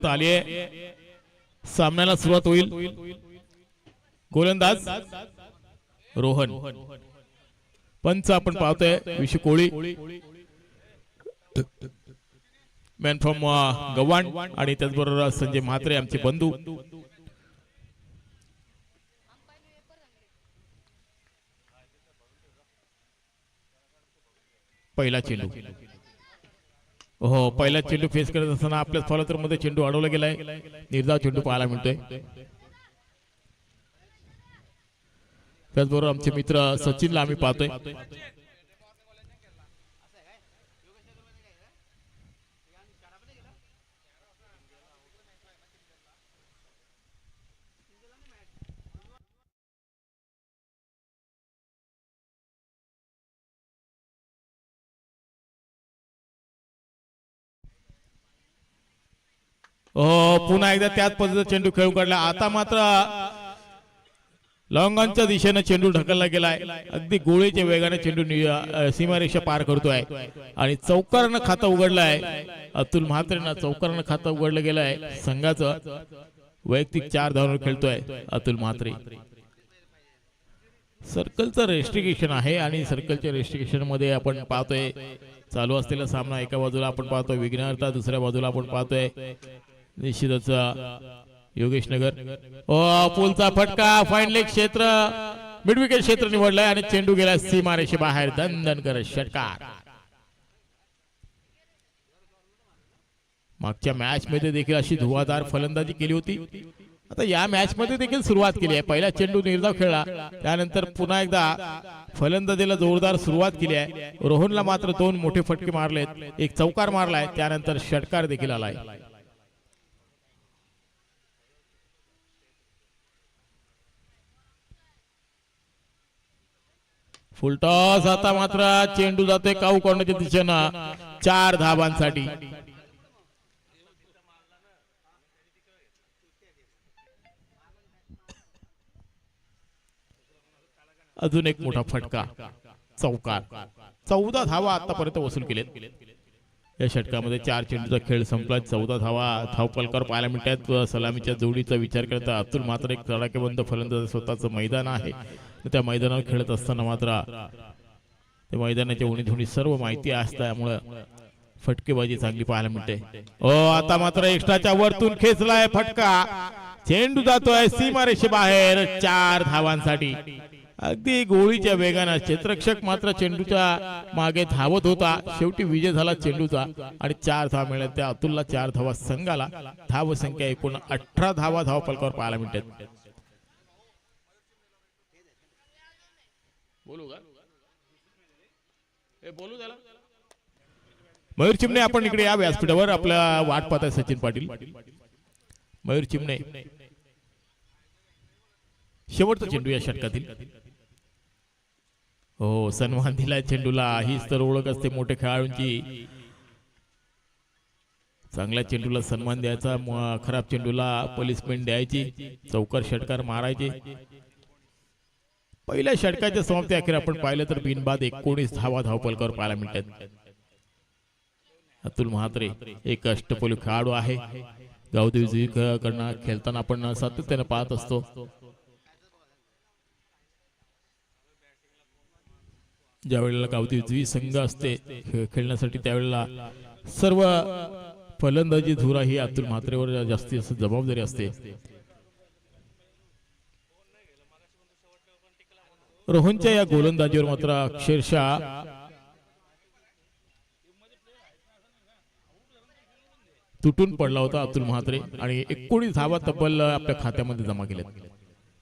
आली आहे. सामन्याला सुरुवात होईल. गोलंदाज रोहन. पंच आपण पाहतोय विशू कोळी, मॅन फ्रॉम गव्हाण, आणि त्याचबरोबर संजय म्हात्रे आमचे बंधू. पहिला चेंडू. हो, पहिला चेंडू फेस करत असताना आपल्या फॉलोतर मध्ये चेंडू अडवला गेलाय. निर्धाव चेंडू पाहायला मिळतोय. त्याचबरोबर आमचे मित्र सचिनला आम्ही पाहतोय. पुन्हा एकदा त्याच पद्धतीचा चेंडू खेळून काढला. आता मात्र लॉंगांच्या दिशेने चेंडू ढकलला गेलाय. अगदी गोळीच्या वेगाने चेंडू सीमारेषा पार करतोय आणि चौकारानं खातं उघडलंय. अतुल म्हात्रेनं चौकारानं खातं उघडलं गेलंय. संघाचं वैयक्तिक 4 धावांवर खेळतोय अतुल म्हात्रे. सर्कलचं रेस्ट्रिक्शन आहे आणि सर्कलच्या रेस्ट्रिक्शन मध्ये आपण पाहतोय चालू असलेला सामना. एका बाजूला आपण पाहतोय विघ्नहर्ता, दुसऱ्या बाजूला आपण पाहतोय निश्चितच योगेश नगर. पूलचा फटका, फाईन लेग क्षेत्र, मिड विकेट क्षेत्र निवडलाय आणि चेंडू गेला सीमारेषे बाहेर. दणदण करत षटकार. मागच्या मॅच मध्ये देखील अशी धुवाधार फलंदाजी केली होती. आता या मॅच मध्ये देखील सुरुवात केली आहे. पहिला चेंडू निर्धाव खेळला, त्यानंतर पुन्हा एकदा फलंदाजीला जोरदार सुरुवात केली आहे. रोहनला मात्र 2 मोठे फटके मारलेत, एक चौकार मारलाय, त्यानंतर षटकार देखील आलाय. फुलटॉस. आता मात्र चेंडू जातोय काऊ कॉर्नरच्या दिशेनं 4 धावांसाठी. अजून एक मोठा फटका, चौकार. 14 धावा आतापर्यंत वसूल केलेत. या षटकामध्ये 4 चेंडूचा खेळ संपला. 14 धावा धावपलकावर पाहायला मिळतात. सलामीच्या जोडीचा विचार करता अतुल मात्र एक तडाखेबंद फलंदाज, स्वतःचं मैदान आहे. त्या मैदानावर खेळत असताना मात्र त्या मैदानाच्या उणीधुणी सर्व माहिती असल्यामुळे फटकेबाजी चांगली पाहायला मिळते. आता मात्र एक्स्ट्राच्या वरतून खेचलाय फटका. चेंडू जातोय सीमारेषे बाहेर 4 धावांसाठी. अगदी गोळीच्या वेगाने क्षेत्ररक्षक मात्र चेंडूच्या मागे धावत होता. शेवटी विजय झाला चेंडूचा आणि 4 धावा मिळाल्या. त्या अतुलला 4 धावा, संघाला धाव संख्या एकूण 18 धावा धावपलकावर पाहायला मिळतात. बोलू का? बोलू त्याला. मयूर चिमणे आपण इकडे या व्यासपीठावर. आपल्या वाट पाहत आहे सचिन पाटील. मयूर चिमणे. शेवटचा चेंडू या षटकातील. हो, सन्मान दिलाय चेंडूला. हीच तर ओळख असते मोठ्या खेळाडूंची. चांगल्या चेंडूला सन्मान द्यायचा, खराब चेंडूला पनिशमेंट द्यायची, चौकार षटकार मारायचे. पहिल्या षटकाच्या समाप्ती अखेर आपण पाहिलं तर बिनबाद 19 धावा धावपलकावर पाहायला मिळतात. अतुल म्हात्रे एक अष्टपैलू खेळाडू आहे. गावदेवी कडनं खेळताना आपण सातत्याने पाहत असतो. ज्या वेळेला गावदेवी संघ असते खेळण्यासाठी त्यावेळेला सर्व फलंदाजी धुरा ही अतुल म्हात्रेवर जास्ती जबाबदारी असते. रोहनच्या या गोलंदाजीवर मात्र अक्षरशः तुटून पडला होता अतुल म्हात्रे आणि 19 धावा तब्बल आपल्या खात्यामध्ये जमा केल्यात.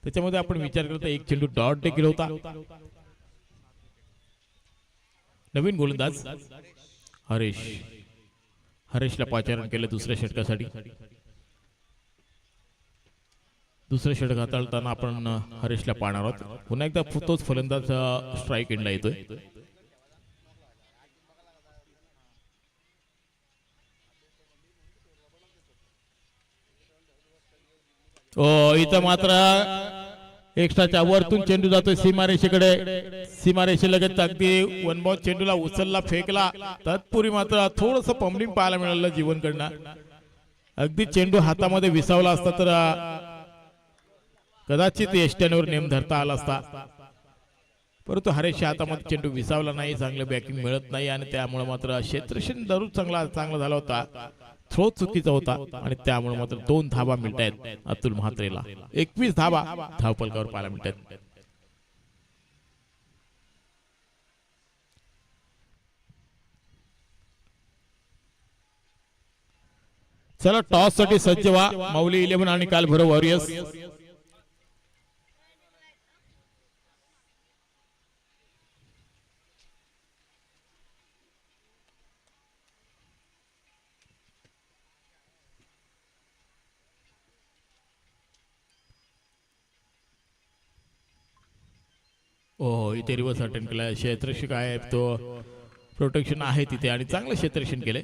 त्याच्यामध्ये आपण विचार करता एक चेंडू डॉट देखील होता. नवीन गोलंदाज हरेशला पाचारण केलं दुसऱ्या षटकासाठी. दुसऱ्या षटक हाताळताना आपण हरेशला पाहणार आहोत. पुन्हा एकदा तोच फलंदाज स्ट्राईक एंडला येतोय. इथं मात्र एक्स्ट्राच्या वरतून चेंडू जातोय सीमारेषेकडे. सीमारेषेलगत अगदी वनबॉल चेंडूला उचलला, फेकला. तत्पूर्वी मात्र थोडंसं पंबलिंग पाहायला मिळालं जीवनकडनं. अगदी चेंडू हातामध्ये विसावला असता तर कदाचित यष्ट्यांवर नेम धरता आला असता, परंतु हरेशच्या हातामध्ये चेंडू विसावला नाही, चांगलं बॅकिंग मिळत नाही आणि त्यामुळे मात्र क्षेत्ररक्षण दररोज चांगला झाला होता, थ्रो चुकीचा होता आणि त्यामुळे मात्र 2 धावा मिळतायत अतुल म्हात्रेला. 21 धावा धावफलकावर पाहायला मिळतात. चला टॉस साठी सज्ज व्हा माऊली 11 आणि कालभैरव वॉरियर्स. हो इथे रिव्हर्स अटेंड केला, क्षेत्ररक्षक आहे तो, प्रोटेक्शन आहे तिथे आणि चांगलं क्षेत्ररक्षण केले.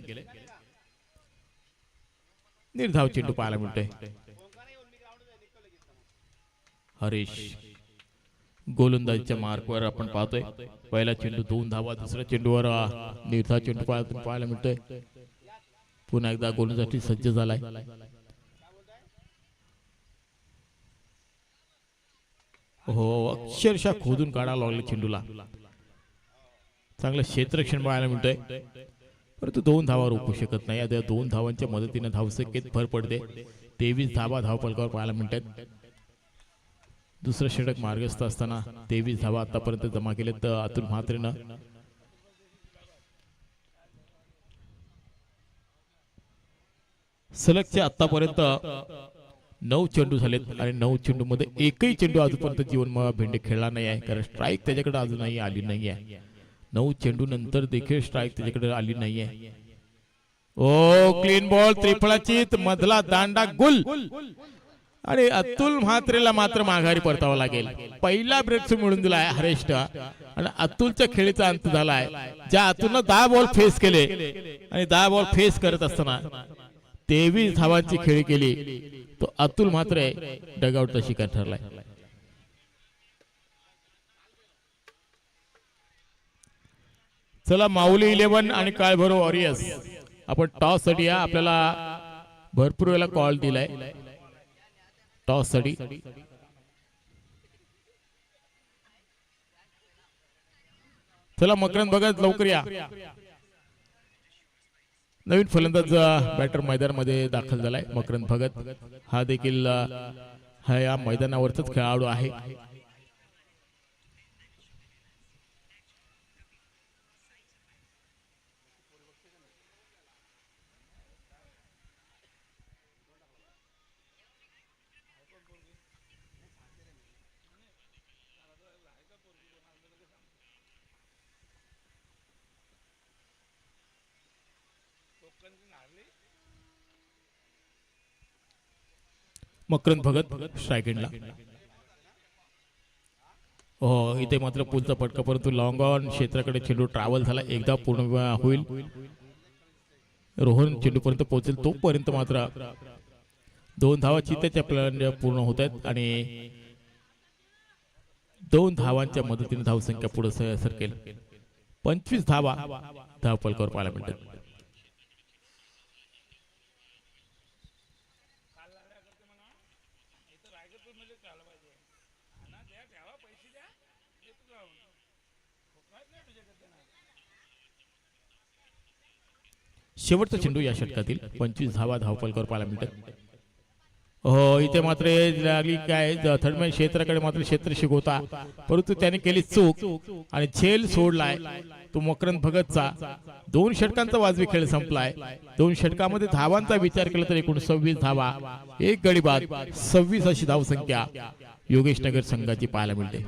निर्धाव चेंडू पाहायला मिळतोय. हरीश गोलंदाजीच्या मार्कवर आपण पाहतोय, पहिला चेंडू 2 धावा, दुसऱ्या चेंडूवर निर्धाव चेंडू पाहायला मिळतोय. पुन्हा एकदा गोलंदाजी सज्ज झालाय. हो अक्षरशः खोदून काढायला लागले चेंडूला, चांगलं क्षेत्ररक्षण पाहायला मिळतंय, परंतु 2 धावा रोखू शकत नाही. आता 2 धावांच्या मदतीने धावसंख्येत भर पडते. 23 धावा धावफलकावर पाहायला मिळतात. दुसरं षटक मार्गस्थ असताना 23 धावा आतापर्यंत जमा केलेत अतुल म्हात्रेनं. सलगचे आतापर्यंत 9 चेंडू झालेत आणि 9 चेंडू मध्ये एकही चेंडू अजूनपर्यंत जीवन भेंडे खेळला नाही आहे, कारण स्ट्राईक त्याच्याकडे अजूनही आली नाही आहे. 9 चेंडू नंतर देखील स्ट्राईक त्याच्याकडे आली नाहीये. ओ क्लीन बॉल, त्रिफळाची मधला दांडा गुल आणि अतुल म्हात्रेला मात्र माघारी परतावं लागेल. पहिला ब्रेक मिळून दिलाय हरेशला आणि अतुलच्या खेळीचा अंत झालाय. ज्या अतुलनं 10 बॉल फेस केले आणि 10 बॉल फेस करत असताना 23 धावांची खेळी केली, तो अतुल म्हात्रे डगआउटचा शिकार ठरलाय. चला माऊली 11 आणि काळभैरव वॉरियर्स, आपण टॉस साठी या. आपल्याला भरपूर वेळेला कॉल दिलाय टॉस साठी. चला मकरंद भगत लवकर या. नवीन फलंदाज बॅटर मैदानामध्ये दाखल झालाय मकरंद भगत. हा देखील हा या मैदानावरचाच खेळाडू आहे. मकरंद भगत स्ट्राईक एंडला. हो इथे मात्र पुलचा फटका, परंतु लॉंग ऑन क्षेत्राकडे चेंडू ट्रॅव्हल झाला. एकदा पूर्ण होईल, रोहन चेंडू पर्यंत पोहोचेल तोपर्यंत मात्र 2 धावा चित्त्याच्या आपल्याला पूर्ण होत आहेत आणि 2 धावांच्या मदतीने धावसंख्या पुढे सरकेल. 25 धावा धावफलकावर पाहायला मिळतात. शेवटचा चेंडू या षटकातील. 25 धावा धावफलकावर पाहायला मिळतात. हो इथे मात्र लागली काय, थर्डमॅन क्षेत्राकडे मात्र क्षेत्ररक्षक होता, परंतु त्याने केली चूक आणि झेल सोडलाय तो मकरंद भगतचा. 2 षटकांचा वाजवी खेळ संपलाय. 2 षटकामध्ये धावांचा विचार केला तर एकूण 26 धावा, 1 गडी बाद, 26 अशी धावसंख्या योगेश नगर संघाची पाहायला मिळते.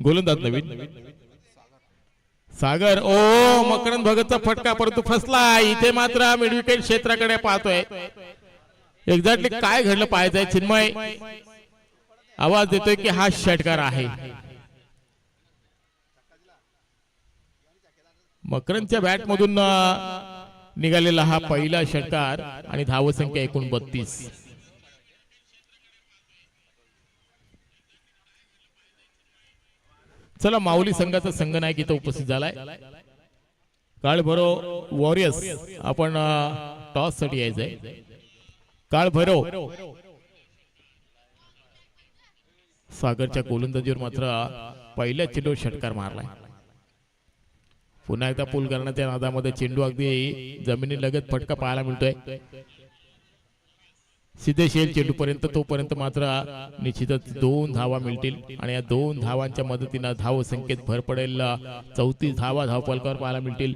गोलंदाज नवीन सागर. ओ मकरंद भगतचा फटका परंतु फसला. इथे मात्र मिड विकेट क्षेत्राकडे पाहतोय. एक्झॅक्टली काय घडलं पाहायचंय. चिन्मय आवाज देतोय की हा षटकार आहे. मकरंदच्या बॅट मधून निघालेला हा पहिला षटकार आणि धावसंख्या एकूण 32. चला माऊली संघाचा संघनायक इथं उपस्थित झालाय. काळभैरव वॉरियर्स आपण टॉस साठी यायचंय. काळभैरव सागरच्या गोलंदाजीवर मात्र पहिल्या चेंडूवर षटकार मारलाय. पुन्हा एकदा पूल करण्याच्या नादामध्ये चेंडू अगदी जमिनीलगत फटका पाहायला मिळतोय. सिद्धेशेल चेंडू पर्यंत तोपर्यंत मात्र निश्चितच 2 धावा मिळतील आणि या 2 धावांच्या मदतीने धाव संख्येत भर पडेल. 34 धावा धावफलकावर पाहायला मिळतील.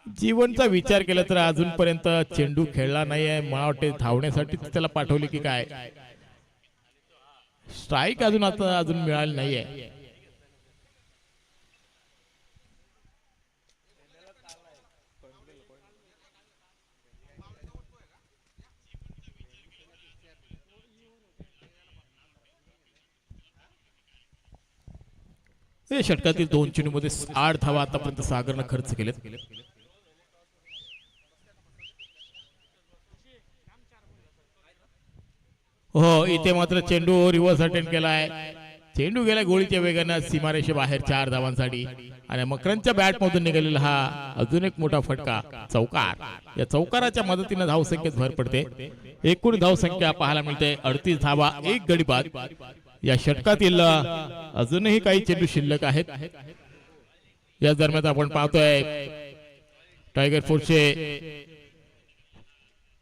जीवनचा विचार केला तर अजूनपर्यंत चेंडू खेळला नाहीये. मला वाटते धावण्यासाठी त्याला पाठवले की काय. स्ट्राईक अजून मिळाली नाहीये. षटकातील 2 चेंडूमध्ये 8 धावा आतापर्यंत सागरनं खर्च केलेत. हो इथे मात्र चेंडू रिव्हर्स अटेंड केलाय. चेंडू गेला गोळीच्या वेगाने सीमारेषे बाहेर 4 धावांसाठी आणि मकरंदच्या बॅट मधून निघालेला हा अजून एक मोठा फटका चौकार. या चौकाराच्या मदतीने धावसंख्येत भर पडते. एकूण धावसंख्या पाहायला मिळते 38 धावा 1 गडी बाद. या षटकातील अजूनही काही चेंडू शिल्लक आहेत. या दरम्यान आपण पाहतोय टायगर फोर्सचे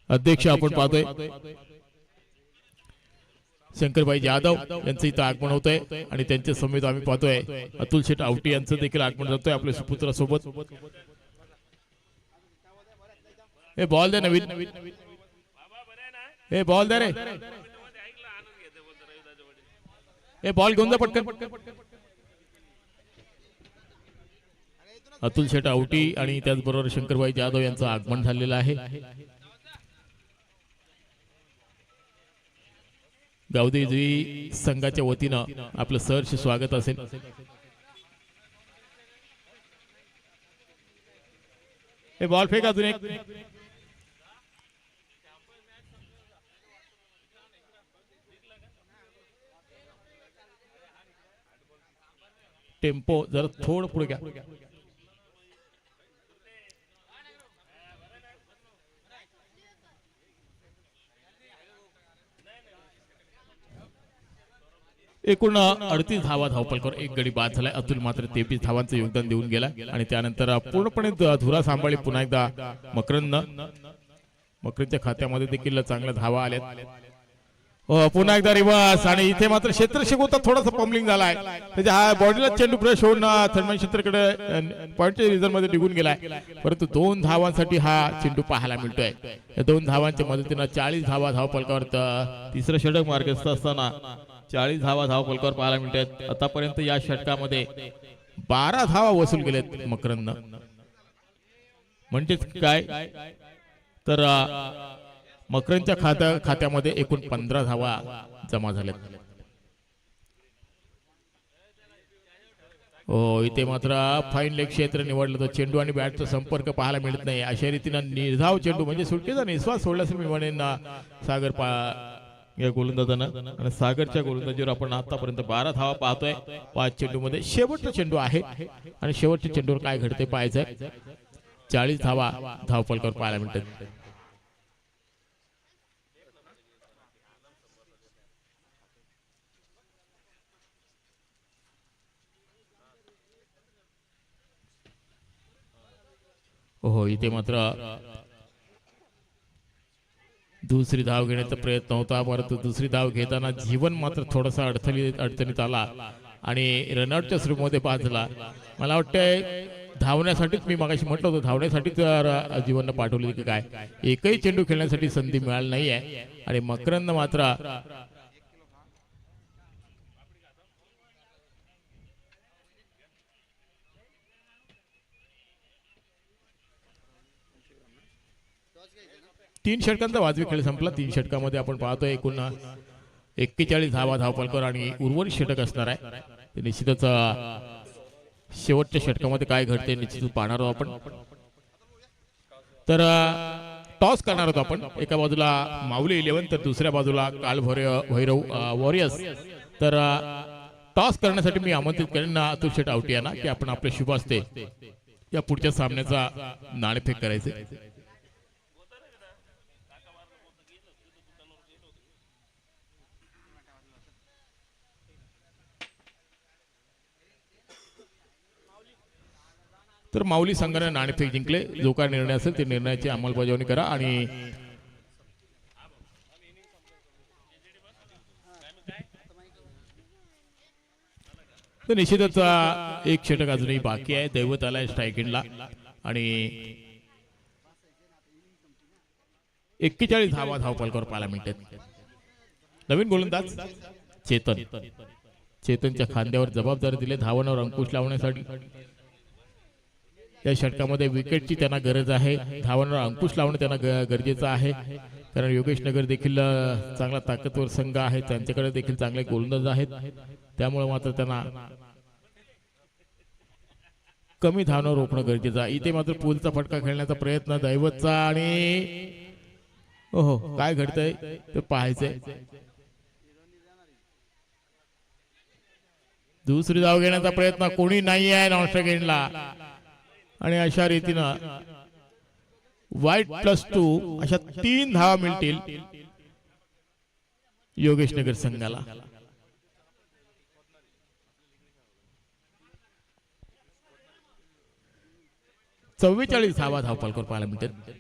अध्यक्ष आपण पाहतोय शंकरभाई जाधव यांचं इथं आगमन होतंय आणि त्यांच्या समेत आम्ही पाहतोय अतुल शेठ आवटी यांचं देखील आगमन होतंय आपल्या सुपुत्रासोबत. हे बॉल दे नवीन. हे बॉल दे रे. हे बॉल घेऊन जा पटकन. अतुल शेठ आवटी आणि त्याचबरोबर शंकरभाई जाधव यांचं आगमन झालेलं आहे. गावदेवी संघाच्या वतीनं आपलं सहर्ष स्वागत असेल. हे बॉल फेक अजून एक. टेम्पो जरा थोडं पुढे घ्या. एकूण 38 धावा धावफलकावर 1 गडी बाद झालाय. अतुल मात्र 23 धावांचं योगदान देऊन गेला आणि त्यानंतर पूर्णपणे धुरा सांभाळी पुन्हा एकदा मकरंदच्या खात्यामध्ये देखील चांगल्या धावा आल्यात. पुन्हा एकदा रिवर्स आणि इथे मात्र क्षेत्ररक्षक होता थोडासा पम्बलिंग झालाय. त्याच्या हा बॉडीला चेंडू ब्रश होऊन थर्मन क्षेत्राकडे पॉइंटच्या रिझन मध्ये निघून गेलाय. परंतु 2 धावांसाठी हा चेंडू पाहायला मिळतोय. या 2 धावांच्या मदतीने 40 धावा धावफलकावर तिसरं षटक मार्गस्थ असताना 40 धावा धावफलकावर पाहायला मिळतात. आतापर्यंत या षटकामध्ये 12 धावा वसूल केलेत मकरंदनं. म्हणजेच काय तर मकरंदच्या खात्यामध्ये एकूण 15 धावा जमा झाल्यात. हो इथे मात्र फाईन लेग क्षेत्र निवडलं. तर चेंडू आणि बॅटचा संपर्क पाहायला मिळत नाही. अशा रीतीनं निर्धाव चेंडू म्हणजे सुटकेचा निश्वास सोडल्यास मी म्हणेन सागर या गोलंदाजानं. आणि सागरच्या गोलंदाजीवर आपण आतापर्यंत 12 धावा पाहतोय 5 चेंडू मध्ये. शेवटचा चेंडू आहे आणि शेवटच्या चेंडूवर काय घडते पाहायचंय. 40 धावा धावफलकावर पाहायला मिळतात. हो इथे मात्र दुसरी धाव घेण्याचा प्रयत्न होता. परंतु दुसरी धाव घेताना जीवन मात्र थोडासा अडचणीत आला आणि रनआउटच्या सुरूमध्ये बाद झाला. मला वाटतंय धावण्यासाठीच मी मागाशी म्हटलं होतं, धावण्यासाठीच जीवननं पाठवली की काय. एकही चेंडू खेळण्यासाठी संधी मिळाली नाही आहे आणि मकरंद मात्र तीन षटकांचा वाजवी खेळ संपला. 3 षटकामध्ये आपण पाहतोय एकूण 41 धावा धावफलकर आणि उर्वरित षटक असणार आहे. ते निश्चितच शेवटच्या षटकामध्ये काय घडते निश्चितच पाहणार आहोत आपण. तर टॉस करणार होतो आपण. एका बाजूला माऊली 11 तर दुसऱ्या बाजूला काल भैरव वॉरियर्स. तर टॉस करण्यासाठी मी आमंत्रित करेन अतुल शेट आवटियांना की आपण आपल्या शुभ हस्ते या पुढच्या सामन्याचा नाणेफेक करायचे. तर माऊली संघाने नाणेफेक जिंकले. जो काय निर्णय असेल ते निर्णयाची अंमलबजावणी करा. आणि तर निश्चितच एक षटक अजूनही बाकी आहे. दैवत आलाय स्ट्राईक एंडला आणि 41 धावा धावफलकावर पाहायला मिळतात. नवीन गोलंदाज चेतनच्या खांद्यावर जबाबदारी दिली धावांवर अंकुश लावण्यासाठी. या षटकामध्ये विकेटची त्यांना गरज आहे. धावांवर अंकुश लावणं त्यांना गरजेचं आहे. कारण योगेश नगर देखील चांगला ताकदवर संघ आहे. त्यांच्याकडे देखील चांगले गोलंदाज आहेत. त्यामुळे मात्र त्यांना कमी धावांवर रोखणं गरजेचं आहे. इथे मात्र पूलचा फटका खेळण्याचा प्रयत्न दैवतचा आणि ओहो काय घडतंय ते पाहायचंय. दुसरी धाव घेण्याचा प्रयत्न कोणी नाही आहे नॉनस्ट्राईक एंडला आणि अशा रीतीनं वाईट +2 अशा 3 धावा मिळतील योगेश नगर संघाला. चव्वेचाळीस धावा धावफलकावर पाहायला मिळतात.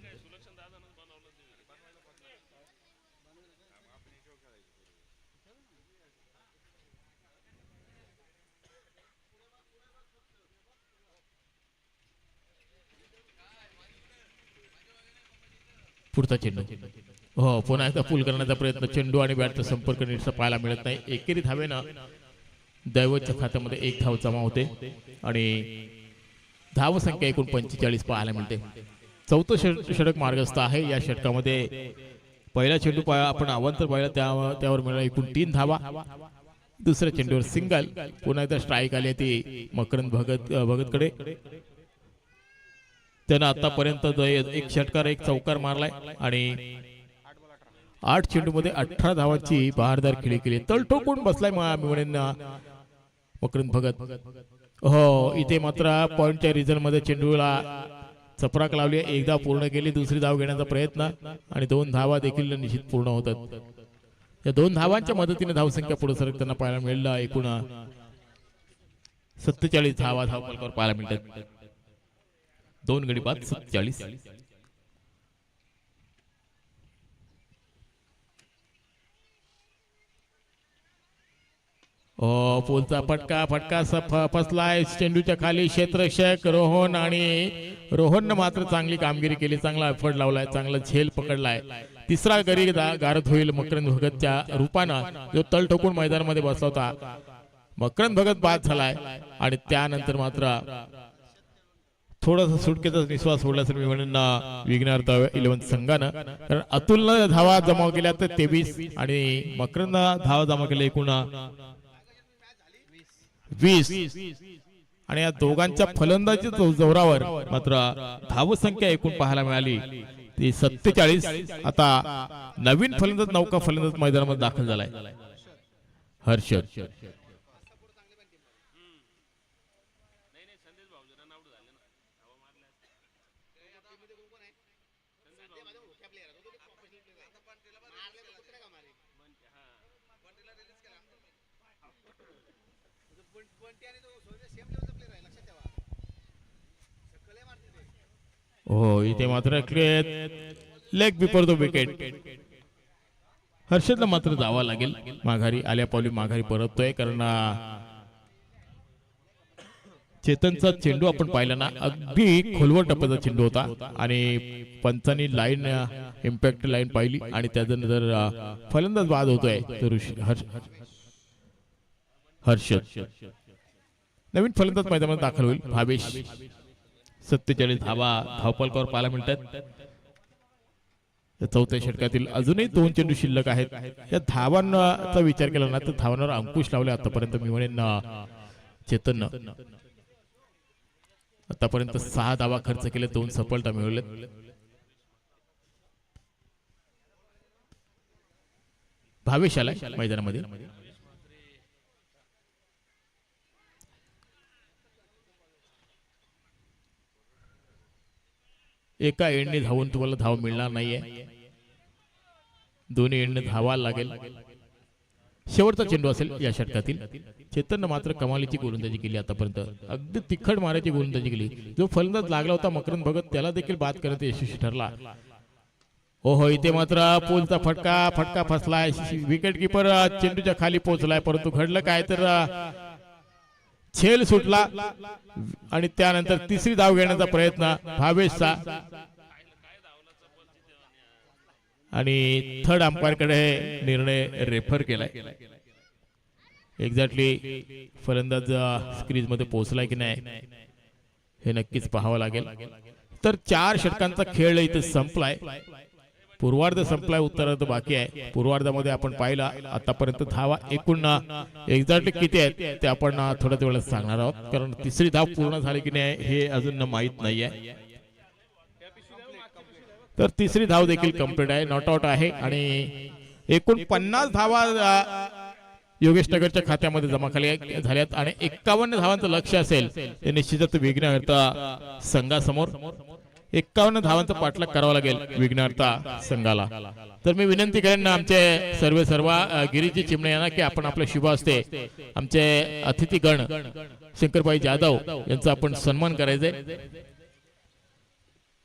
पुढचा चेंडू हो पुन्हा एकदा पूल करण्याचा प्रयत्न. चेंडू आणि बॅटचा संपर्क नीट पाहायला मिळत नाही. एकेरी धावेनं दैवतच्या खात्यामध्ये 1 धाव जमा होते आणि धावसंख्या एकूण 45 पाहायला मिळते. चौथं षटक मार्गस्थ आहे. या षटकामध्ये पहिला चेंडू आपण अवांतर पाहिला त्यावर मिळाला एकूण 3 धावा. दुसऱ्या चेंडूवर सिंगल. पुन्हा एकदा स्ट्राईक आली ती मकरंद भगतकडे. त्यानं आतापर्यंत 1 षटकार 1 चौकार मारलाय आणि 8 चेंडूमध्ये 18 धावांची बहारदार खेळी केली. तळ ठोकून बसलाय मी म्हणेन मकरंद भगत. हो इथे मात्र पॉइंटच्या रिझन मध्ये चेंडूला चपराक लावली. एकदा पूर्ण केली. दुसरी धाव घेण्याचा प्रयत्न आणि 2 धावा देखील निश्चित पूर्ण होतात. या 2 धावांच्या मदतीने धावसंख्या पुढे सरकताना पाहायला मिळालं. एकूण 47 धावा धावफलकावर पाहायला मिळतात. 2 गडी बाद 47. पोलचा फटका फसलाय चेंडूच्या खाली. क्षेत्ररक्षक रोहन आणि रोहननं मात्र चांगली कामगिरी केली. चांगला एफर्ट लावलाय. चांगला झेल पकडलाय. तिसरा गडी गारद होईल मकरंद भगतच्या रूपानं जो तळ ठोकून मैदानामध्ये बसला होता. मकरंद भगत बाद झालाय आणि त्यानंतर मात्र थोडासा सुटकेचा निश्वास सोडला असेल मी म्हणेन विघ्नार्थ 11 संघानं. कारण अतुलनं धावा जमा केल्या तर 23 आणि मकरंद धावा जमा केल्या एकूण 20 आणि या दोघांच्या फलंदाजीच्या जोरावर मात्र धावसंख्या एकूण पाहायला मिळाली ती 47. आता नवीन फलंदाज नौका फलंदाज मैदानामध्ये दाखल झालाय हर्षद. हो इथे मात्र लेग बिफोर द विकेट. हर्षदला मात्र जावा लागेल माघारी. आल्या पावली माघारी परततोय कारण चेतनचा चेंडू आपण पाहिला ना, अगदी खोलवर टप्प्याचा चेंडू होता आणि पंचांनी लाईन इम्पॅक्ट लाईन पाहिली आणि त्यानंतर फलंदाज बाद होतोय तर हर्षद नवीन फलंदाज मैदानात दाखल होईल. भावेश 47 धावा धावपलकावर पाहायला मिळतात. चौथ्या षटकातील अजूनही 2 चेंडू शिल्लक आहेत. या धावांचा विचार केला ना तर धावांवर अंकुश लावले आतापर्यंत मी म्हणेन चेतन. आतापर्यंत 6 धावा खर्च केले, 2 सफलता मिळवले. भावेश आलाय मैदानामध्ये. एका एंडने धावून तुम्हाला धाव मिळणार नाहीये, दोन्ही एंडने धावा लागेल. शेवटचा चेंडू असेल या षटकातील. चेतननं मात्र कमालीची गोलंदाजी केली आतापर्यंत, अगदी तिखट मारायची गोलंदाजी केली. जो फलंदाज लागला होता मकरंद भगत त्याला देखील बाद करण्यात यशस्वी ठरला. ओहो, इथे मात्र पोलचा फटका फसलाय. विकेट किपर चेंडूच्या खाली पोहोचलाय, परंतु घडलं काय तर छेल सुटला आणि त्यानंतर तिसरी धाव घेण्याचा प्रयत्न भावेशचा आणि थर्ड अंपायर कडे निर्णय रेफर केलाय. एक्झॅक्टली फलंदाज क्रीज मध्ये पोहोचलाय की नाही हे नक्कीच पाहावं लागेल. तर 4 षटकांचा खेळ इथे संपलाय. पूर्वार्ध संपलाय, उत्तरार्ध बाकी आहे. पूर्वार्धामध्ये आपण पाहिला आतापर्यंत धावा एकूण एक्झॅक्टली किती आहेत ते आपण थोड्याच वेळात सांगणार आहोत, कारण तिसरी धाव पूर्ण झाली की नाही हे अजून माहित नाहीये. तर तिसरी धाव देखील कंप्लीट आहे, नॉट आउट आहे आणि एकूण 50 धावा योगेश नगरच्या खात्यामध्ये जमा झाल्यात आणि 51 धावांचं लक्ष असेल ते निश्चितच विघ्नहर्ता संघासमोर. 51 धावांचा पाठलाग करावा लागेल विघ्नहर्ता संघाला. तर मी विनंती करेन आमचे सर्व गिरीजी चिमणे यांना की आपण आपल्या शुभ हस्ते आमचे अतिथीगण शंकरबाई जाधव यांचा आपण सन्मान करायचे.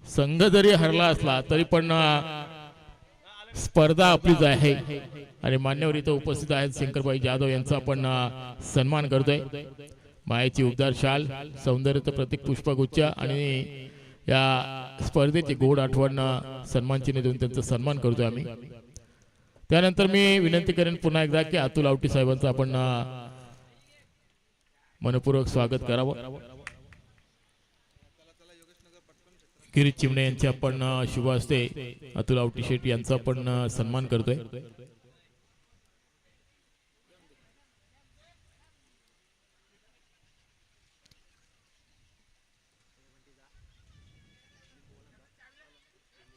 संघ जरी हरला असला तरी पण स्पर्धा आपलीच आहे आणि मान्यवर इथं उपस्थित आहेत शंकरबाई जाधव यांचा आपण सन्मान करतोय. मायेची उबदार शाल, सौंदर्याचं प्रतीक पुष्पगुच्छ आणि या स्पर्धेची गोड आठवण सन्मान चिन्ह देऊन त्यांचा सन्मान करतोय आम्ही. त्यानंतर मी विनंती करेन पुन्हा एकदा की अतुल आवटी साहेबांचं आपण मनपूर्वक स्वागत करावं. गिरीश चिमणे यांचे आपण शुभ हस्ते अतुल आवटी शेट्टी यांचा आपण सन्मान करतोय.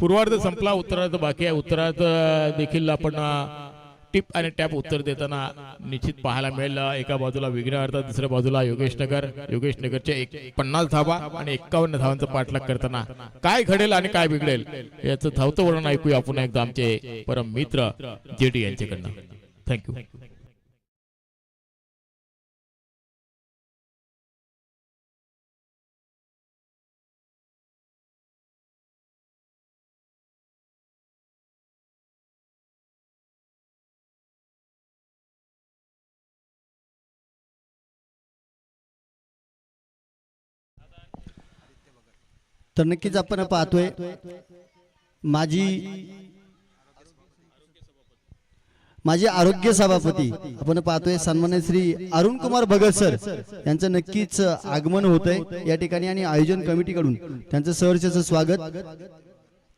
पूर्वार्ध संपला, उत्तरार्ध बाकी आहे. उत्तरार्ध देखील आपण टिप आणि टॅप उत्तर देताना निश्चित पाहायला मिळेल. एका बाजूला विघ्नहर्ता, दुसऱ्या बाजूला योगेश नगरचे 50 धावा आणि 51 धावांचा पाठलाग करताना काय घडेल आणि काय बिघडेल याचं धावतं वर्णन ऐकूया आपण एकदा आमचे परम मित्र जेडी यांच्याकडनं. थँक्यू. तर नक्कीच आपण पाहतोय माझे आरोग्य सभापती आपण पाहतोय सन्माननीय श्री अरुण कुमार भगत सर यांचं नक्कीच आगमन होतंय या ठिकाणी आणि आयोजन कमिटी कडून त्यांचं सहर्षाचं स्वागत.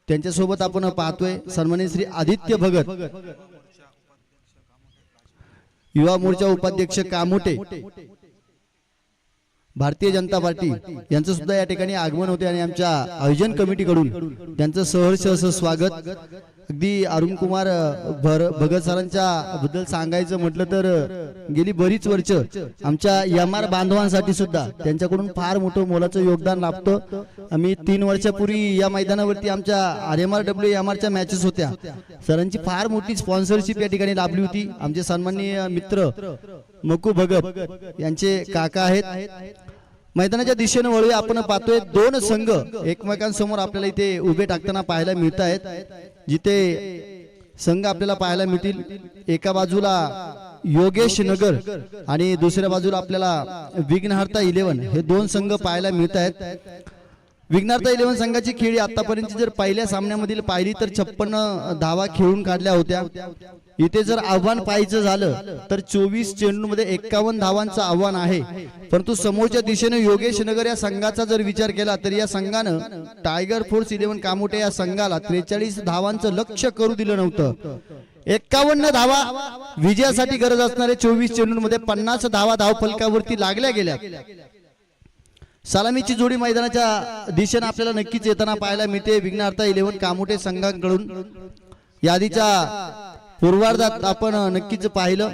त्यांच्या सोबत आपण पाहतोय सन्माननीय श्री आदित्य भगत, युवा मोर्चा उपाध्यक्ष कामोटे, भारतीय जनता पार्टी यांचं सुद्धा या ठिकाणी आगमन होते आणि आमच्या आयोजन कमिटी कडून त्यांचं सहर्ष असं स्वागत. अगदी अरुण कुमार भगत सरांच्या बद्दल सांगायचं म्हटलं तर गेली बरीच वर्ष आमच्या एमआर बांधवांसाठी सुद्धा त्यांच्याकडून फार मोठं मोलाचं योगदान लाभतं. आम्ही 3 वर्षापूर्वी या मैदानावरती आमच्या RMRWMRच्या मॅचेस होत्या. सरांची फार मोठी स्पॉन्सरशिप या ठिकाणी लाभली होती. आमचे सन्माननीय मित्र मकू भगत यांचे काका आहेत. मैदानाच्या दिशेने वळूया. आपण पाहतोय 2 संघ एकमेकांसमोर आपल्याला इथे उभे टाकताना पाहायला मिळत आहेत, जिथे संघ आपल्याला पाहायला मिळतील. एका बाजूला योगेश नगर आणि दुसऱ्या बाजूला आपल्याला विघ्नहर्ता 11 हे दोन संघ पाहायला मिळत आहेत. विघ्नहर्ता 11 संघाची खेळी आतापर्यंत जर पहिल्या सामन्यामधील पाहिली तर 56 धावा खेळून काढल्या होत्या. इथे जर आव्हान पाहायचं झालं तर 24 चेंडूमध्ये 51 धावांचं आव्हान आहे. परंतु समोरच्या दिशेने योगेश नगर या संघाचा जर विचार केला तर या संघानं टायगर फोर्स 11 कामोटे या संघाला 43 धावांचं लक्ष करू दिलं नव्हतं. 51 धावा विजयासाठी गरज असणारे 24 चेंडूंमध्ये 50 धावा धावफलकावरती लागल्या गेल्या. सलामीची जोडी मैदानाच्या दिशेने आपल्याला नक्कीच येताना पाहायला मिळते. विघ्नहर्ता 11 कामोटे संघाकडून यादीच्या पूर्वार्धात आपण नक्कीच पाहिलं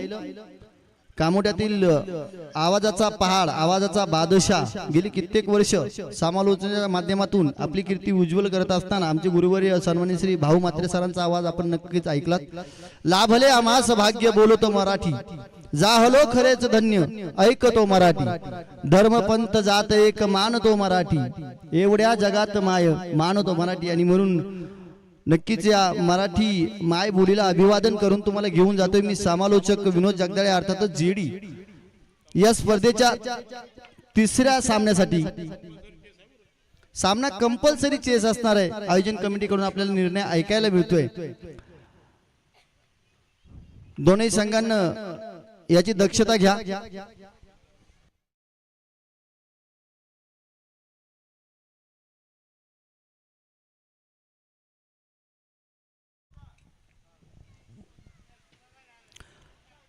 कामोट्यातील आवाजाचा पहाड, आवाजाचा बादशाह गेली कित्येक वर्ष समालोचनाच्या माध्यमातून आपली कीर्ती उज्ज्वल करत असताना आमचे गुरुवर्य सन्माननीय श्री भाऊ म्हात्रे सरांचा आवाज आपण नक्कीच ऐकलात. लाभले आम्हास भाग्य बोलतो मराठी, जाहलो खरेच धन्य ऐकतो मराठी, धर्मपंथ जात एक मानतो मराठी, एवढ्या जगात माय मानतो मराठी. आणि म्हणून नक्कीच या मराठी माय बोलीला अभिवादन करून तुम्हाला घेऊन जातोय मी समालोचक विनोद जगदाळे अर्थातच जेडी या स्पर्धेच्या तिसऱ्या सामन्यासाठी. सामना कंपल्सरी चेस असणार आहे. आयोजन कमिटीकडून आपल्याला निर्णय ऐकायला मिळतोय. दोन्ही संघांना याची दक्षता घ्या.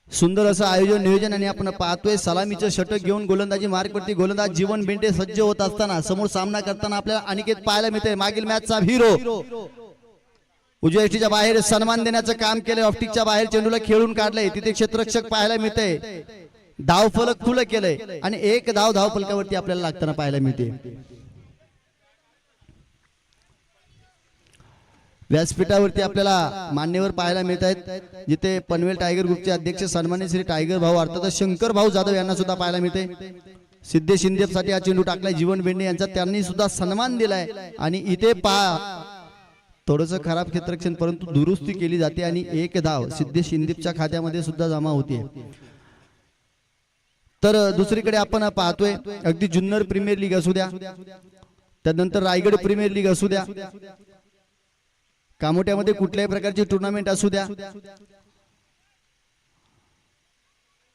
सुंदर असं आयोजन नियोजन आणि आपण पाहतोय सलामीचं षटक घेऊन गोलंदाजी मार्कवरती गोलंदाज जीवन बेंटे सज्ज होत असताना समोर सामना करताना आपल्याला अनिकेत पाहायला मिळते. मागील मॅचचा हिरो उजव्या एष्टीच्या बाहेर सन्मान देण्याचं काम केलंय. ऑप्टिकच्या बाहेर चेंडूला खेळून काढलंय. तिथे क्षेत्ररक्षक पाहायला मिळते. धावफलक खुलं केलंय आणि एक धाव धावफलकावरती आपल्याला लागताना पाहायला मिळते. व्यासपीठावरती आपल्याला मान्यवर पाहायला मिळत आहेत. जिथे पनवेल टायगर ग्रुपचे अध्यक्ष सन्माननीय श्री टायगर भाऊ अर्थात शंकर भाऊ जाधव यांना सुद्धा पाहायला मिळते. सिद्धेश शिंदेसाठी हा चेंडू टाकलाय जीवन बेंडे यांचा, त्यांनी सुद्धा सन्मान दिलाय. आणि इथे पहा थोडस खराब क्षेत्ररक्षण परंतु दुरुस्ती केली जाते आणि एक धाव सिद्धेश शिंदेच्या खात्यामध्ये सुद्धा जमा होते. तर दुसरीकडे आपण पाहतोय अगदी जुन्नर प्रीमियर लीग असू द्या, त्यानंतर रायगड प्रीमियर लीग असू द्या, कामोट्यामध्ये कुठल्याही प्रकारची टुर्नामेंट असू द्या,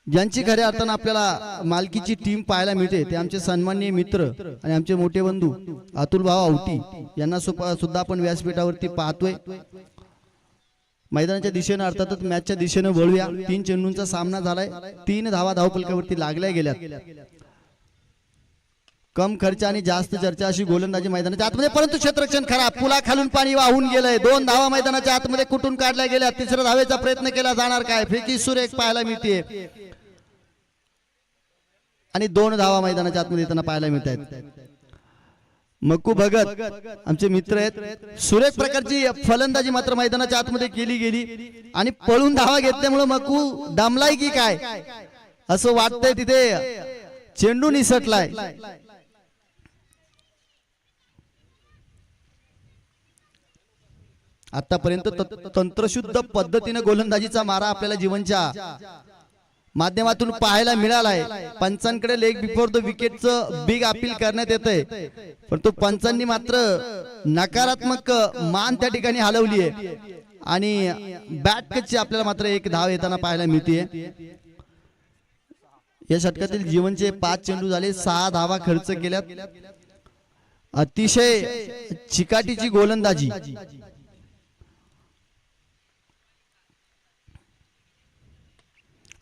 ज्यांची खऱ्या अर्थानं आपल्याला मालकीची टीम पाहायला मिळते ते आमचे सन्माननीय मित्र आणि आमचे मोठे बंधू अतुल भाऊ आवटी यांना सुद्धा आपण व्यासपीठावरती पाहतोय. मैदानाच्या दिशेने अर्थातच मॅचच्या दिशेने वळूया. 3 चेंडूंचा सामना झालाय. 3 धावा धावफलकावरती लागल्या गेल्यात. कम खर्च आणि जास्त चर्चा अशी गोलंदाजी मैदानाच्या आतमध्ये, परंतु क्षेत्ररक्षण खराब. पुला खालून पाणी वाहून गेलंय. 2 धावा मैदानाच्या आतमध्ये कुठून काढल्या गेल्या. तिसऱ्या धावेचा प्रयत्न केला जाणार काय. फेकी सुरेख पाहायला मिळते आणि 2 धावा मैदानाच्या आतमध्ये येताना पाहायला मिळत आहेत. मक्कू भगत आमचे मित्र आहेत. सुरेख प्रकारची फलंदाजी मात्र मैदानाच्या आतमध्ये केली गेली आणि पळून धावा घेतल्यामुळे मक्कू दमलाय की काय असं वाटतंय. तिथे चेंडू निसटलाय. आतापर्यंत तंत्रशुद्ध पद्धतीने गोलंदाजीचा मारा आपल्याला जीवनच्या माध्यमातून पाहायला मिळालाय. पंचांकडे लेग बिफोर द विकेटचं बिग अपील करण्यात येतंय, परंतु पंचांनी मात्र नकारात्मक मान त्या ठिकाणी हलवली आहे आणि बॅट कच्ची आपल्याला मात्र 1 धाव येताना पाहायला मिळते. या षटकातील जीवनचे 5 चेंडू झाले, 6 धावा खर्च केल्यात. अतिशय चिकाटीची गोलंदाजी.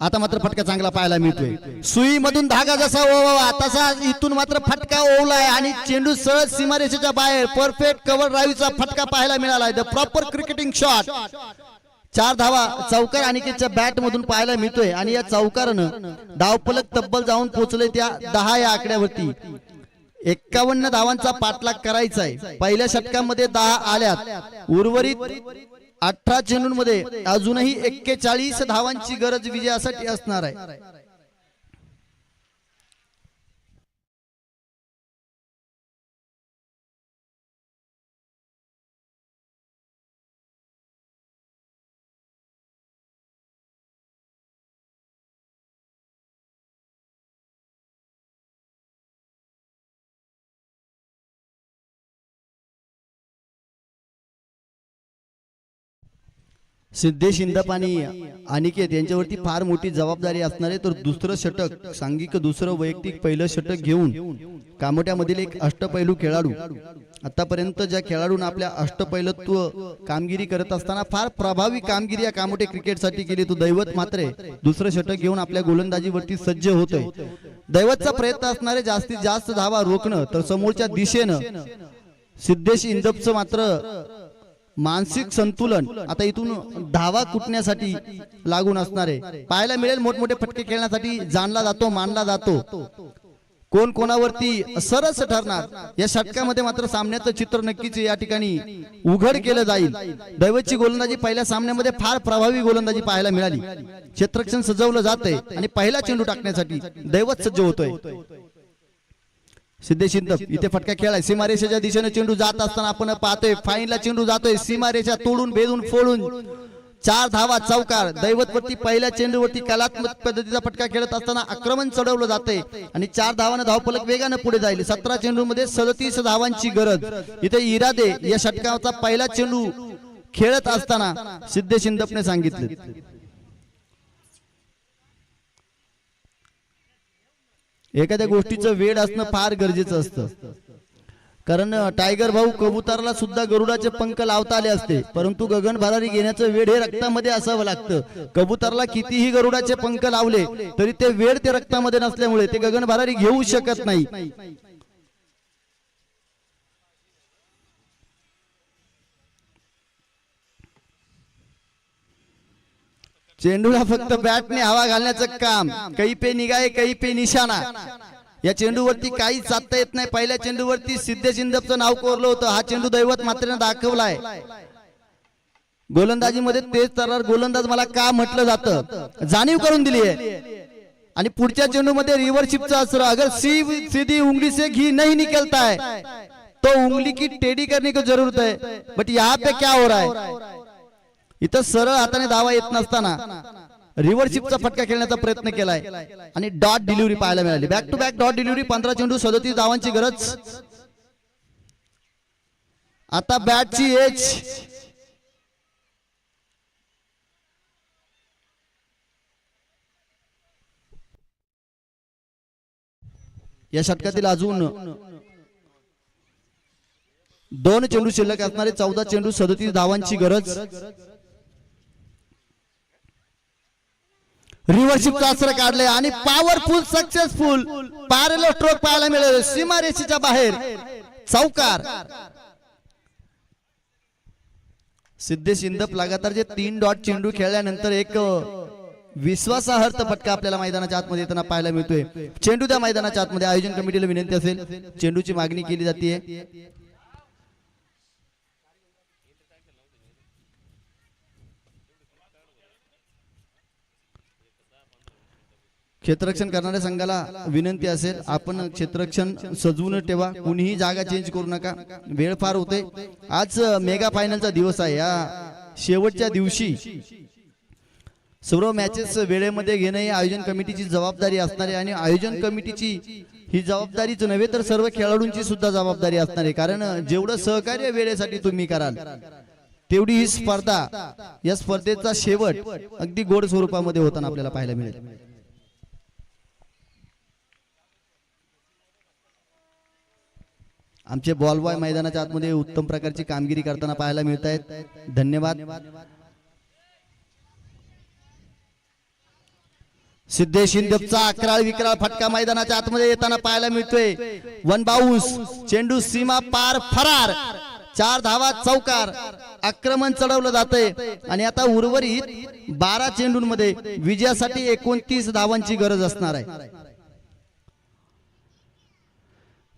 आता मात्र फटका चांगला पाहायला मिळतोय. सुई मधून धागा जसा ओवावा तसा इथून मात्र फटका ओवलाय आणि चेंडू सहज सीमारेषेच्या बाहेर. परफेक्ट कव्हर ड्राईव्हचा फटका पाहायला मिळालाय. The proper cricketing shot. 4 धावा चौकार अनिकेतच्या बॅट मधून पाहायला मिळतोय आणि या चौकारानं धावफलक तब्बल जाऊन पोहोचले त्या 10 या आकड्यावरती. 51 धावांचा पाठलाग करायचा आहे. पहिल्या षटकामध्ये 10 आल्यात. उर्वरित 18 चेंडूंमध्ये अजूनही 41 धावांची गरज विजयासाठी असणार आहे. सिद्धेश इंदप आणि अनिकेत यांच्यावरती फार मोठी जबाबदारी असणार आहे. तर दुसरं षटक सांघिक दुसरं वैयक्तिक पहिलं षटक घेऊन कामोट्यामधील एक अष्टपैलू खेळाडू, आतापर्यंत ज्या खेळाडूंना आपल्या अष्टपैलत्व कामगिरी करत असताना फार प्रभावी कामगिरी या कामोटे क्रिकेटसाठी केली, तो दैवत मात्र दुसरं षटक घेऊन आपल्या गोलंदाजीवरती सज्ज होतोय. दैवतचा प्रयत्न असणारे जास्तीत जास्त धावा रोखणं, तर समोरच्या दिशेनं सिद्धेश इंदपचं मात्र मानसिक संतुलन आता इथून धावा कुटण्यासाठी लागून असणारे पाहायला मिळेल. मोठमोठे फटके खेळण्यासाठी जाणला जातो, मानला जातो. कोण कोणावरती सरस ठरणार या षटकामध्ये मात्र सामन्याचं चित्र नक्कीच या ठिकाणी उघड केलं जाईल. दैवतची गोलंदाजी पहिल्या सामन्यामध्ये फार प्रभावी गोलंदाजी पाहायला मिळाली. क्षेत्ररक्षण सजवलं जातंय आणि पहिला चेंडू टाकण्यासाठी दैवत सज्ज होतोय. सिद्धेश इंदप इथे फटका खेळाय, सीमारेषेच्या दिशेने चेंडू जात असताना आपण पाहतोय फाईनला चेंडू जातोय, सीमारेषा तोडून भेदून फोडून 4 धावा चौकार. दैवतवरती पहिल्या चेंडूवरती कलात्मक पद्धतीचा फटका खेळत असताना आक्रमण चढवलं जाते आणि 4 धावांना धावफलक वेगाने पुढे जाईल. 17 चेंडूमध्ये 37 धावांची गरज. इथे इरादे या षटकाचा पहिला चेंडू खेळत असताना सिद्धेश इंदपने सांगितले. एखाद्या गोष्टीचं वेळ असणं फार गरजेचं असतं, कारण टायगर भाऊ कबुतरला सुद्धा गरुडाचे पंख लावता आले असते, परंतु गगन भरारी घेण्याचं वेळ हे रक्तामध्ये असावं लागतं. कबुतरला कितीही गरुडाचे पंख लावले तरी ते वेळ ते रक्तामध्ये नसल्यामुळे ते गगन भरारी घेऊ शकत नाही. चेंडूला फक्त बॅटने हवा घालण्याचं काम. कहीं पे निगाहे कहीं पे निशाणा. या चेंडूवरती काहीच साधता येत नाही. पहिल्या चेंडूवरती सिद्धेश इंदपचं नाव कोरलं होतं. हा चेंडू दैवत मात्र दाखवलाय. गोलंदाजीमध्ये तेज तर्रार गोलंदाज मला का म्हटलं जातं जाणीव करून दिली आहे. आणि पुढच्या चेंडूमध्ये रिव्हरशिपचा असर. अगर सीधी उंगली से घी नहीं निकलता है तो उंगली की टेढ़ी करने की जरूरत है. बट यहाँ पे क्या हो रहा है, इथं सरळ हाताने धावा येत नसताना रिव्हरशिपचा फटका खेळण्याचा प्रयत्न केलाय आणि डॉट डिलिव्हरी पाहायला मिळाली. Back to back dot delivery. 15 चेंडू 37 धावांची गरज. आता बॅटची एज. या षटकातील अजून 2 चेंडू शिल्लक असणारे 14 चेंडू 37 धावांची गरज. रिव्हरशिपचा असर काढले आणि पॉवरफुल सक्सेसफुल पॅरलल स्ट्रोक पाहायला मिळाले. सीमारेषेच्या बाहेर चौकार. सिद्धेश इंदप लगातार जे 3 डॉट चेंडू खेळल्यानंतर एक विश्वासार्ह फटका आपल्याला मैदानाच्या आतमध्ये येताना पाहायला मिळतोय. चेंडू त्या मैदानाच्या आतमध्ये. आयोजन कमिटीला विनंती असेल, चेंडूची मागणी केली जाते. क्षेत्ररक्षण करणाऱ्या संघाला विनंती असेल, आपण क्षेत्ररक्षण सजवून ठेवा. कुणीही जागा चेंज करू नका, वेळ फार होते. आज मेगा फायनलचा दिवस आहे. या शेवटच्या दिवशी सर्व मॅचेस वेळेमध्ये घेणं ही आयोजन कमिटीची जबाबदारी असणार आहे. आणि आयोजन कमिटीची ही जबाबदारीच नव्हे तर सर्व खेळाडूंची सुद्धा जबाबदारी असणार आहे. कारण जेवढं सहकार्य वेळेसाठी तुम्ही कराल तेवढी ही स्पर्धा, या स्पर्धेचा शेवट अगदी गोड स्वरूपामध्ये होताना आपल्याला पाहायला मिळेल. आमचे बॉलबॉय मैदानाच्या आतमध्ये उत्तम प्रकारची कामगिरी करताना पाहायला मिळत आहेत. धन्यवाद. सिद्धेश इंदपचा अकराळ विकराळ फटका मैदानाच्या आतमध्ये येताना पाहायला मिळतोय. 1 बाउन्स. चेंडू सीमा पार फरार. 4 धावा चौकार. आक्रमण चढवलं जातंय आणि आता उर्वरित 12 चेंडूंमध्ये विजयासाठी 29 धावांची गरज असणार आहे.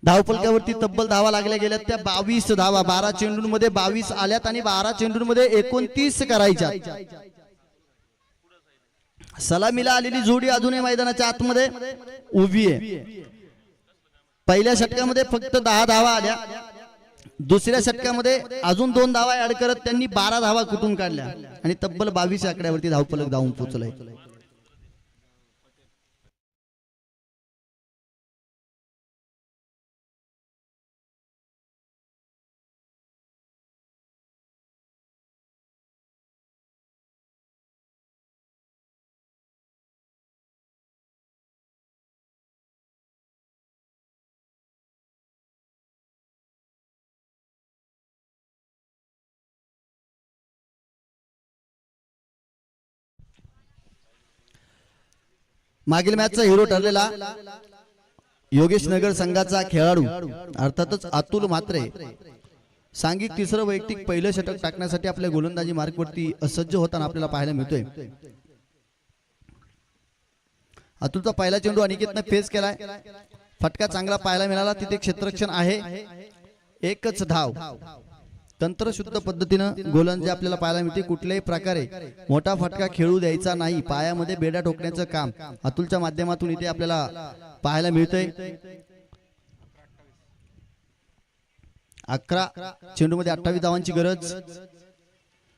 धावफलकावरती तब्बल धावा लागल्या गेल्यात त्या 22 धावा. 12 चेंडूंमध्ये 22 आल्यात आणि 12 चेंडूंमध्ये 29 करायच्या. सलामीला आलेली जोडी अजूनही मैदानाच्या आतमध्ये उभी आहे. पहिल्या षटकामध्ये फक्त 10 धावा आल्या. दुसऱ्या षटकामध्ये अजून 2 धावा ऍड करत त्यांनी 12 धावा कुठून काढल्या आणि तब्बल 22 आकड्यावरती धावफलक धावून पोहोचलाय. मागील मॅचचा हिरो ठरलेला योगेश नगर संघाचा खेळाडू अर्थातच अतुल म्हात्रे सांघिक तिसरं वैयक्तिक पहिलं षटक टाकण्यासाठी आपल्या गोलंदाजी मार्कवरती सज्ज होताना आपल्याला पाहायला मिळतोय. अतुलचा पहिला चेंडू अनिकेतनं फेस केलाय. फटका चांगला पाहायला मिळाला. तिथे क्षेत्ररक्षण आहे. एकच धाव. तंत्रशुद्ध पद्धतीनं गोलंदाजी आपल्याला पाहायला मिळते. कुठल्याही प्रकारे मोठा फटका खेळू द्यायचा नाही. पायामध्ये बेडा ठोकण्याचं काम अतुलच्या माध्यमातून इथे आपल्याला पाहायला मिळतंय. 11 चेंडूमध्ये 28 धावांची गरज.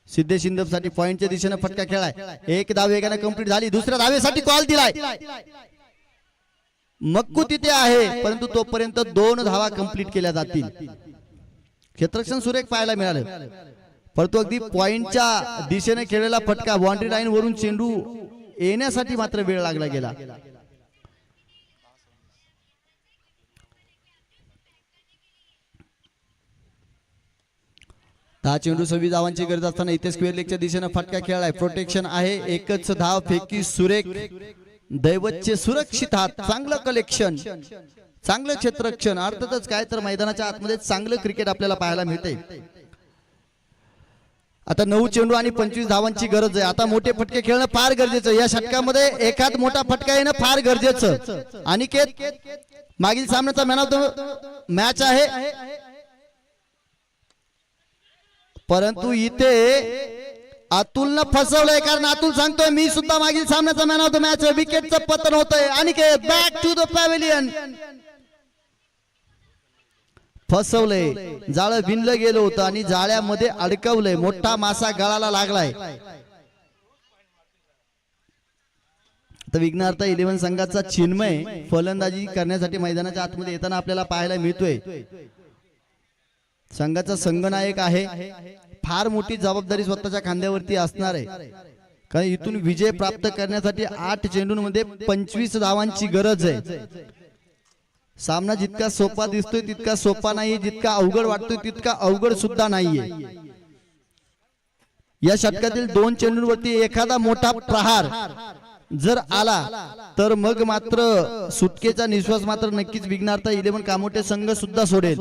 सिद्धेश शिंदप साठी पॉइंटच्या दिशेने फटका खेळाय. एक धाव वेगाने कंप्लीट झाली. दुसऱ्या धावेसाठी कॉल दिलाय. मक्कू तिथे आहे परंतु तोपर्यंत 2 धावा कंप्लीट केल्या जातील. क्षेत्ररक्षण सुरेख पाहायला मिळालं परंतु अगदी पॉइंटच्या दिशेने खेळलेला फटका बाउंड्री लाईन वरून चेंडू येण्यासाठी मात्र वेळ लागला गेला. दहा चेंडू 26 धावांची गरज असताना इथे स्क्वेअर लेगच्या दिशेने फटका खेळलाय. प्रोटेक्शन आहे. एकच धाव फेकी सुरेख. दैवतचे सुरक्षित हात. चांगलं कलेक्शन, चांगलं क्षेत्ररक्षण. अर्थातच काय तर मैदानाच्या आतमध्ये चांगलं क्रिकेट आपल्याला पाहायला मिळते. आता 9 चेंडू आणि 25 धावांची गरज आहे. आता मोठे फटके खेळणं फार गरजेचं. या षटकामध्ये एखाद मोठा फटका येणं फार गरजेचं. अनिकेत मागील सामन्याचा मॅन ऑफ द मॅच आहे परंतु इथे अतुलनं फसवलंय. कारण अतुल सांगतोय मी सुद्धा मागील सामन्याचा मॅन ऑफ द मॅच. विकेटचं पतन होतंय. Aniket back to the pavilion. फसवलंय. जाळं विणलं गेलं होतं आणि जाळ्यामध्ये अडकवलंय. मोठा मासा गळाला लागलाय. तर विघ्नार्थ 11 संघाचा चिन्मय फलंदाजी करण्यासाठी मैदानाच्या आतमध्ये येताना आपल्याला पाहायला मिळतोय. संघाचा संघनायक आहे. फार मोठी जबाबदारी स्वतःच्या खांद्यावरती असणार आहे. कारण इथून विजय प्राप्त करण्यासाठी 8 चेंडूंमध्ये 25 धावांची गरज आहे. सामना जितका सोपा दिसतोय तितका सोपा नाही. जितका अवघड वाटतोय तितका अवघड सुद्धा नाहीये. या षटकातील 2 चेंडूंवरती एखादा मोठा प्रहार जर आला तर मग मात्र सुटकेचा निश्वास मात्र नक्कीच विघ्नार्थ 11 कामोटे संघ सुद्धा सोडेल.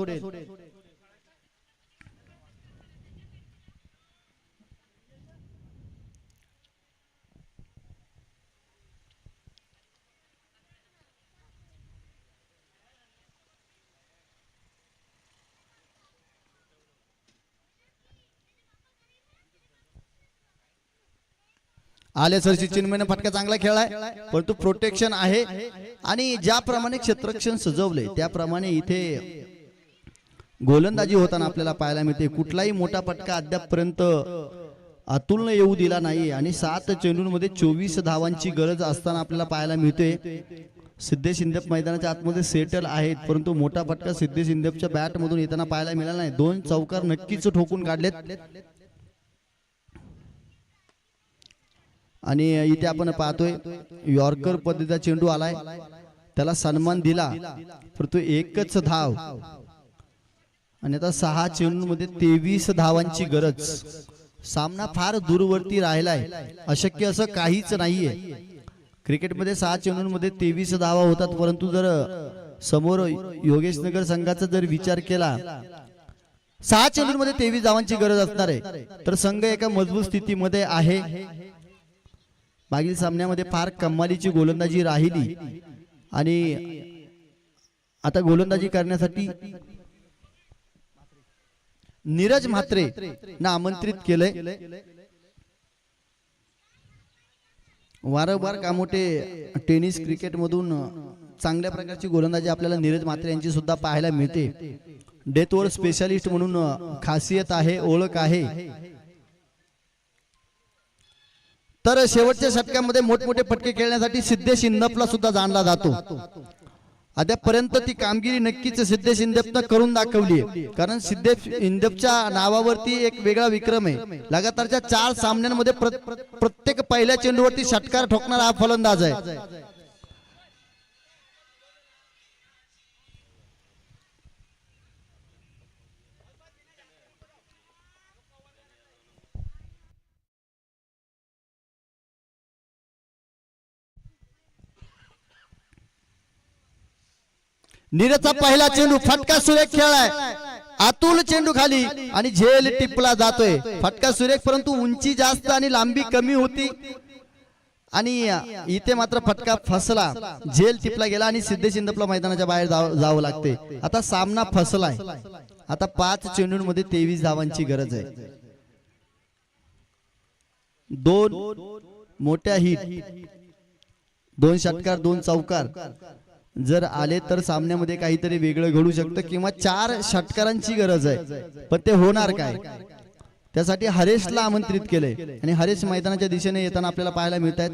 आले सरशी चिन्मयने फटका चांगला खेळलाय परंतु प्रोटेक्शन आहे. आणि ज्याप्रमाणे क्षेत्ररक्षण सजवले त्याप्रमाणे इथे गोलंदाजी होताना आपल्याला पाहायला मिळते. कुठलाही मोठा फटका अद्यापपर्यंत अतुलनं येऊ दिला नाही. आणि 7 चेंडूंमध्ये 24 धावांची गरज असताना आपल्याला पाहायला मिळते. सिद्धेश शिंदप मैदानाच्या आतमध्ये सेटल आहेत परंतु मोठा फटका सिद्धेश शिंदपच्या बॅट मधून येताना पाहायला मिळाला नाही. 2 चौकार नक्कीच ठोकून काढलेत. आणि इथे आपण पाहतोय यॉर्कर पद्धतीचा चेंडू आलाय. त्याला सन्मान दिला परंतु एकच धाव. आणि आता 6 चेंडूंमध्ये 23 धावांची गरज. सामना फार दूरवरती राहिलाय. अशक्य असं काहीच नाहीये. क्रिकेटमध्ये 6 चेंडूंमध्ये 23 धावा होतात परंतु जर समोर योगेश नगर संघाचा जर विचार केला 6 चेंडूंमध्ये 23 धावांची गरज असणार आहे तर संघ एका मजबूत स्थितीमध्ये आहे. मागील सामन्यामध्ये फार कमालीची गोलंदाजी राहिली आणि आता गोलंदाजी करण्यासाठी नीरज म्हात्रे ना आमंत्रित केलंय. वारंवार कामोठे टेनिस क्रिकेट मधून चांगल्या प्रकारची गोलंदाजी आपल्याला नीरज म्हात्रे यांची सुद्धा पाहायला मिळते. डेथ ओव्हर स्पेशालिस्ट म्हणून खासियत आहे, ओळख आहे. तर शेवटच्या षटकामध्ये मोठमोठे फटके खेळण्यासाठी सिद्धेश शिंदपला सुद्धा जाणला जातो. अद्यापर्यंत ती कामगिरी नक्कीच सिद्धेश शिंदपनं करून दाखवली आहे. कारण सिद्धेश शिंदपच्या नावावरती एक वेगळा विक्रम आहे. लगातारच्या 4 सामन्यांमध्ये प्रत्येक पहिल्या चेंडूवरती षटकार ठोकणारा हा फलंदाज आहे. नीरजचा पहिला चेंडू फटका सुरेख खेळलाय, अतुल चेंडू खाली आणि झेल टिपला जातोय. फटका सुरेख, परंतु उंची जास्त आणि लांबी कमी होती आणि इथे मात्र फटका फसला, झेल टिपला गेला आणि सिद्धेश इंदपला मैदानाच्या बाहेर जावं लागते. आता सामना फसलाय. आता 5 चेंडूंमध्ये 23 धावांची गरज आहे. 2 मोठ्या हिट, 2 षटकार, 2 चौकार जर आले तर सामन्यामध्ये काहीतरी वेगळं घडू शकतं किंवा 4 षटकारांची गरज आहे. पण ते होणार काय, त्यासाठी हरेशला आमंत्रित केलंय आणि हरेश मैदानाच्या दिशेने येताना आपल्याला पाहायला मिळत आहेत.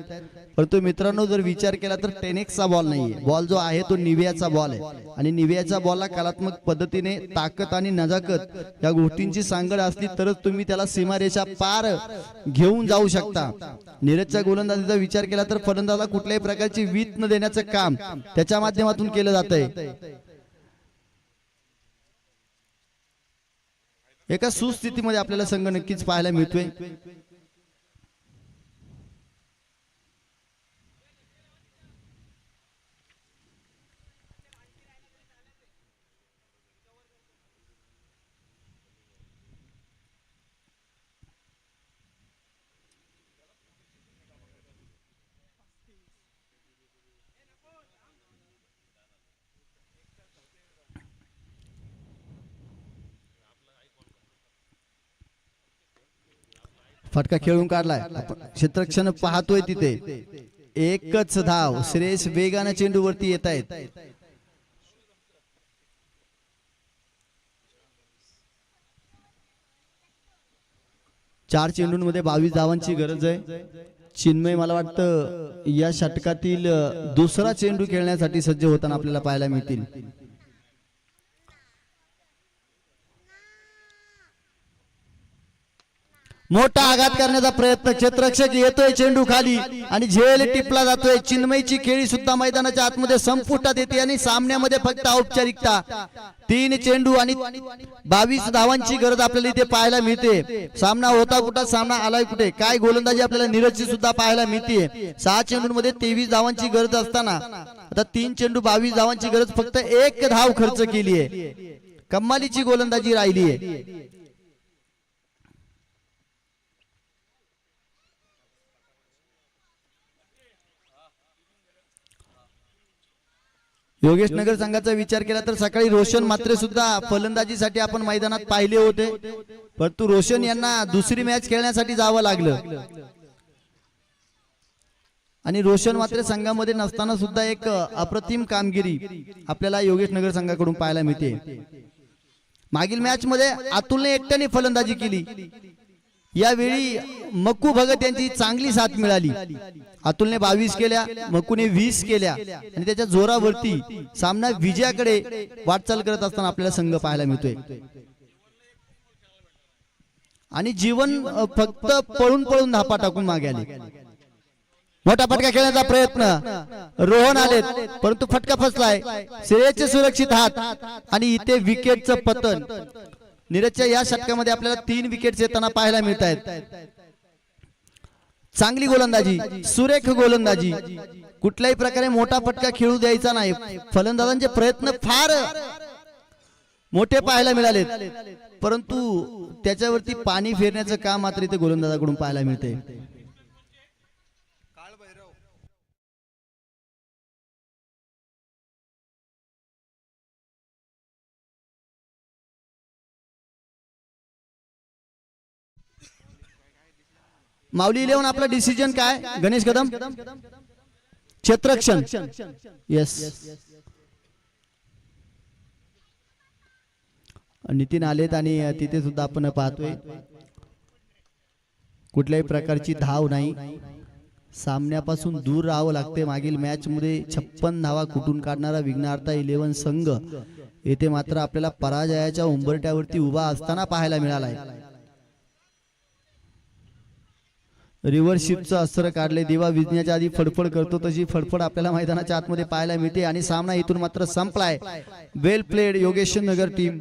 परंतु मित्रांनो, जर विचार केला तर टेनेक्सचा बॉल नाहीये. बॉल जो आहे तो निवियाचा बॉल आहे आणि निवियाच्या बॉलला कलात्मक पद्धतीने ताकद आणि नजाकत या गोष्टींची सांगड असली तरच तुम्ही त्याला सीमारेषा पार घेऊन जाऊ शकता. नीरजच्या गोलंदाजीचा विचार केला तर फलंदाजाला कुठल्याही प्रकारची वीत न देण्याचं काम त्याच्या माध्यमातून केलं जात आहे. एका सुस्थितीमध्ये आपल्याला संघ नक्कीच पाहायला मिळतोय. फटका खेळून काढलाय. क्षेत्ररक्षण पाहतोय तिथे एकच धाव. श्रेयस वेगाने चेंडूवरती येत आहेत. चार चेंडूंमध्ये 22 धावांची गरज आहे. चिन्मय मला वाटतं या षटकातील दुसरा चेंडू खेळण्यासाठी सज्ज होताना आपल्याला पाहायला मिळतील. मोठा आघात करण्याचा प्रयत्न, क्षेत्ररक्षक येतोय चेंडू खाली आणि झेल टिपला जातोय. चिन्मयची खेळी सुद्धा मैदानाच्या आतमध्ये संपुष्टात येते आणि सामन्यामध्ये फक्त औपचारिकता. 3 चेंडू आणि 22 धावांची गरज आपल्याला इथे पाहायला मिळते. सामना होता कुठं, सामना आलाय कुठे, काय गोलंदाजी आपल्याला नीरजची सुद्धा पाहायला मिळते. 6 चेंडूंमध्ये 23 धावांची गरज असताना आता 3 चेंडू 22 धावांची गरज, फक्त 1 धाव खर्च केली आहे. कमालीची गोलंदाजी राहिली आहे. योगेश नगर संघाचा विचार केला तर सकाळी रोशन मात्रे सुद्धा फलंदाजीसाठी आपण मैदानात पाहिले होते, परंतु रोशन यांना दुसरी मॅच खेळण्यासाठी जावं लागलं आणि रोशन मात्रे संघामध्ये नसताना सुद्धा एक अप्रतिम कामगिरी आपल्याला योगेश नगर संघाकडून पाहायला मिळते. मागील मॅच मध्ये अतुलने एकट्याने फलंदाजी केली. यावेळी मक्कू भगत यांची चांगली साथ मिळाली. अतुलने 22 केल्या, मक्कूने 20 केल्या आणि त्याच्या जोरावरती सामना विजयाकडे वाटचाल करत असताना आपल्याला संघ पाहायला मिळतोय. आणि जीवन फक्त पळून पळून धापा टाकून मागे आले. मोठा फटका खेळण्याचा प्रयत्न, रोहन आलेत परंतु फटका फसलाय. श्रेयसचे सुरक्षित हात आणि इथे विकेटचं पतन. नीरजच्या या षटकामध्ये आपल्याला 3 विकेट्स येताना पाहायला मिळत आहेत. चांगली गोलंदाजी, सुरेख गोलंदाजी, कुठल्याही प्रकारे मोठा फटका खेळू द्यायचा नाही. फलंदाजांचे प्रयत्न फार मोठे पाहायला मिळालेत, परंतु त्याच्यावरती पाणी फेरण्याचं काम मात्र इथे गोलंदाजाकडून पाहायला मिळते. माऊली 11 आपला डिसिजन काय गणेश कदम? क्षेत्ररक्षण. यस, नितीन आलेत आणि तिथे सुद्धा आपण पाहतोय कुठल्याही प्रकारची धाव नाही. सामन्यापासून दूर राहावं लागते. मागील मॅच मध्ये 56 धावा कुठून काढणारा विघ्नहर्ता 11 संघ येथे मात्र आपल्याला पराजयाच्या उंबरठ्यावरती उभा असताना पाहायला मिळालाय. रिव्हर्स शिफ्टचं अस्त्र काढले. दिवा विजण्याच्या आधी फडफड करतो तशी फडफड आपल्याला मैदानाच्या आतमध्ये पाहायला मिळते आणि सामना इथून मात्र संपलाय. वेल प्लेड योगेश नगर टीम.